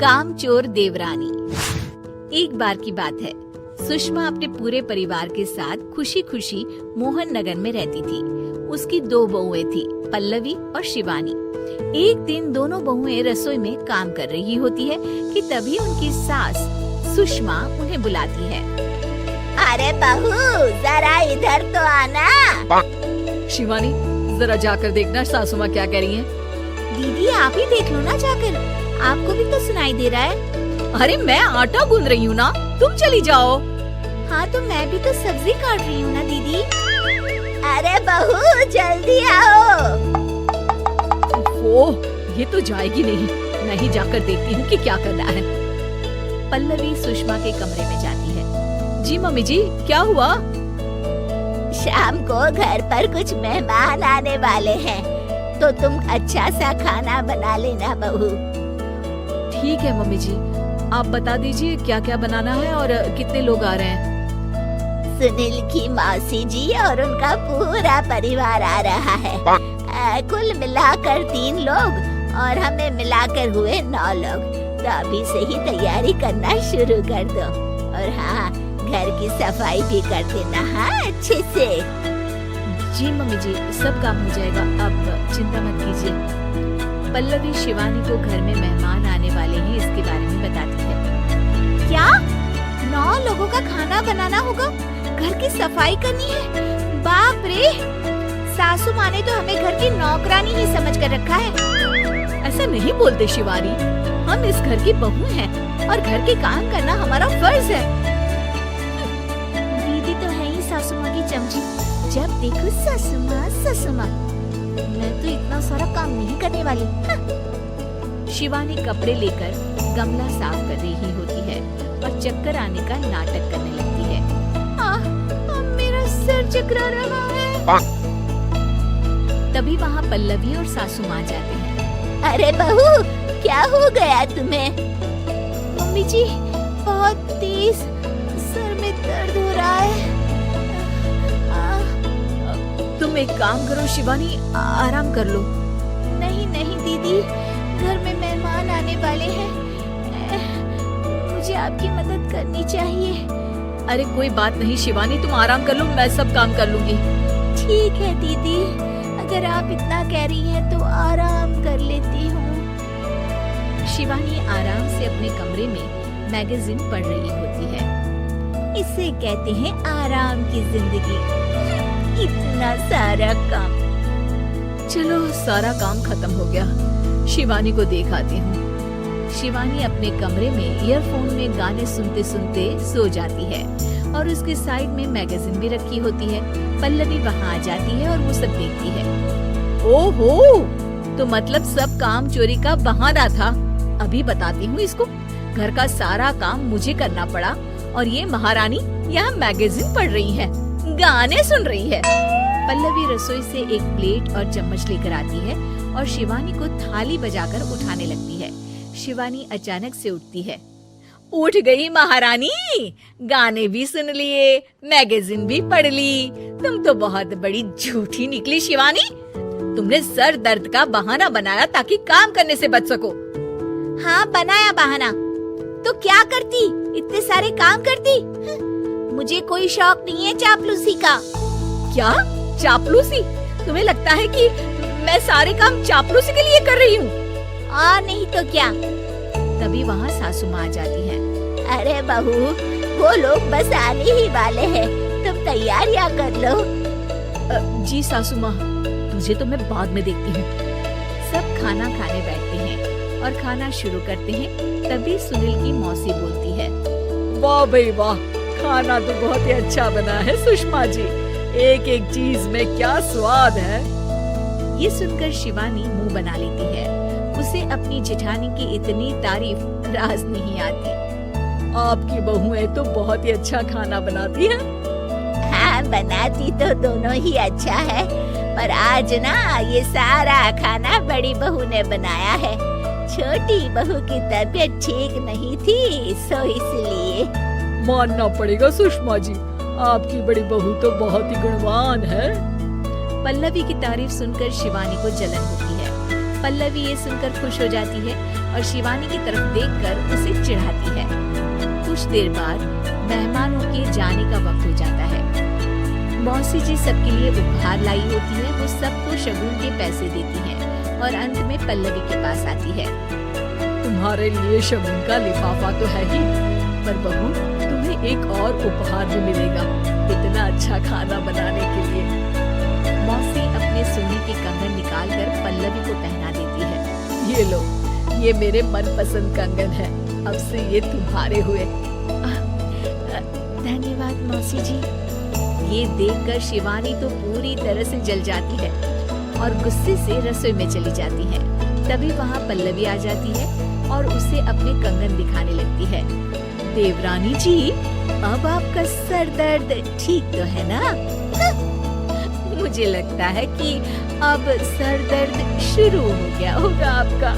कामचोर देवरानी। एक बार की बात है, सुषमा अपने पूरे परिवार के साथ खुशी खुशी मोहन नगर में रहती थी। उसकी 2 बहुएं थी, पल्लवी और शिवानी। एक दिन दोनों बहुएं रसोई में काम कर रही होती है कि तभी उनकी सास सुषमा उन्हें बुलाती है। अरे बहू, जरा इधर तो आना। शिवानी, जरा जाकर देखना सासू माँ क्या कह रही हैं। दीदी आप ही देख लो ना जाकर, आपको भी तो सुनाई दे रहा है। अरे मैं आटा गूंद रही हूँ ना, तुम चली जाओ। हाँ तो मैं भी तो सब्जी काट रही हूँ ना दीदी। अरे बहू जल्दी आओ। ओह, ये तो जाएगी नहीं। मैं ही जाकर देखती हूँ कि क्या करना है। पल्लवी सुषमा के कमरे में जाती है। जी मम्मी जी, क्या हुआ? शाम को घर पर कुछ मेहमान आने वाले हैं, तो तुम अच्छा सा खाना बना लेना बहू। ठीक है मम्मी जी, आप बता दीजिए क्या क्या बनाना है और कितने लोग आ रहे हैं। सुनील की मौसी जी और उनका पूरा परिवार आ रहा है। कुल मिलाकर 3 लोग और हमें मिलाकर हुए 9 लोग। तो अभी से ही तैयारी करना शुरू कर दो। और हाँ, घर की सफाई भी कर देना, हाँ अच्छे से। जी मम्मी जी, सब काम हो जाएगा, आप चिंता मत कीजिए। पल्लवी शिवानी को घर में मेहमान आने वाले हैं इसके बारे में बताती है। क्या 9 लोगों का खाना बनाना होगा, घर की सफाई करनी है? बाप रे, सासू माँ ने तो हमें घर की नौकरानी ही समझ कर रखा है। ऐसा नहीं बोलते शिवानी, हम इस घर की बहू हैं और घर के काम करना हमारा फर्ज है। दीदी तो है ही सासू माँ की चमची, जब देखो सासू माँ सासू माँ। मैं तो इतना सारा काम नहीं करने वाली। शिवानी कपड़े लेकर गमला साफ कर रही होती है और चक्कर आने का नाटक करने लगती है। मेरा सिर चकरा रहा है। तभी वहाँ पल्लवी और सासू माँ जाते हैं। अरे बहू, क्या हो गया तुम्हें? मम्मी जी, बहुत तेज सर में दर्द हो रहा है। तुम एक काम करो शिवानी, आराम कर लो। नहीं नहीं दीदी, घर में मेहमान आने वाले हैं, मुझे आपकी मदद करनी चाहिए। अरे कोई बात नहीं शिवानी, तुम आराम कर लो, मैं सब काम कर लूंगी। ठीक है दीदी, अगर आप इतना कह रही हैं तो आराम कर लेती हूँ। शिवानी आराम से अपने कमरे में मैगजीन पढ़ रही होती है। इसे कहते हैं आराम की जिंदगी। इतना सारा काम। चलो, सारा काम खत्म हो गया, शिवानी को देख आती हूँ। शिवानी अपने कमरे में ईयरफोन में गाने सुनते सुनते सो जाती है और उसके साइड में मैगजीन भी रखी होती है। पल्लवी वहाँ आ जाती है और वो सब देखती है। ओहो, तो मतलब सब काम चोरी का बहाना था। अभी बताती हूँ इसको। घर का सारा काम मुझे करना पड़ा और ये महारानी यहाँ मैगजीन पढ़ रही है, गाने सुन रही है। पल्लवी रसोई से एक प्लेट और चम्मच लेकर आती है और शिवानी को थाली बजाकर उठाने लगती है। शिवानी अचानक से उठती है। उठ गई महारानी, गाने भी सुन लिए, मैगजीन भी पढ़ ली। तुम तो बहुत बड़ी झूठी निकली शिवानी। तुमने सर दर्द का बहाना बनाया ताकि काम करने से बच सको। हाँ बनाया बहाना, तो क्या करती, इतने सारे काम करती। मुझे कोई शौक नहीं है चापलूसी का। क्या चापलूसी? तुम्हें लगता है कि मैं सारे काम चापलूसी के लिए कर रही हूँ? नहीं तो क्या। तभी वहाँ सासू माँ आ जाती है। अरे बहू, वो लोग बस आने ही वाले हैं, तुम तैयारियां कर लो। जी सासू माँ, तुझे तो मैं बाद में देखती हूँ। सब खाना खाने बैठते हैं और खाना शुरू करते हैं। तभी सुनील की मौसी बोलती है। वाह भाई वाह, खाना तो बहुत ही अच्छा बना है सुषमा जी, एक एक चीज में क्या स्वाद है। ये सुनकर शिवानी मुंह बना लेती है। उसे अपनी जेठानी की इतनी तारीफ रास नहीं आती। आपकी बहुएं तो बहुत ही अच्छा खाना बनाती हैं। हाँ बनाती तो दोनों ही अच्छा है, पर आज ना ये सारा खाना बड़ी बहू ने बनाया है। छोटी बहू की तबीयत ठीक नहीं थी, सो इसलिए। मानना पड़ेगा सुषमा जी, आपकी बड़ी बहू तो बहुत ही गुणवान है। पल्लवी की तारीफ सुनकर शिवानी को जलन होती है। पल्लवी ये सुनकर खुश हो जाती है और शिवानी की तरफ देखकर उसे चिढ़ाती है। कुछ देर बाद मेहमानों के जाने का वक्त हो जाता है। मौसी जी सबके लिए उपहार लाई होती है। वो सबको शगुन के पैसे देती है और अंत में पल्लवी के पास आती है। तुम्हारे लिए शगुन का लिफाफा तो है ही, पर बहू तुम्हें एक और उपहार भी मिलेगा इतना अच्छा खाना बनाने के लिए। मौसी अपने सोने के कंगन निकालकर पल्लवी को पहना देती है। ये लो, ये मेरे मनपसंद कंगन है, अब से ये तुम्हारे हुए। धन्यवाद मौसी जी। ये देखकर शिवानी तो पूरी तरह से जल जाती है और गुस्से से रसोई में चली जाती है। तभी वहाँ पल्लवी आ जाती है और उसे अपने कंगन दिखाने लगती है। देवरानी जी, अब आपका सर दर्द ठीक तो है ना? मुझे लगता है कि अब सर दर्द शुरू हो गया होगा आपका।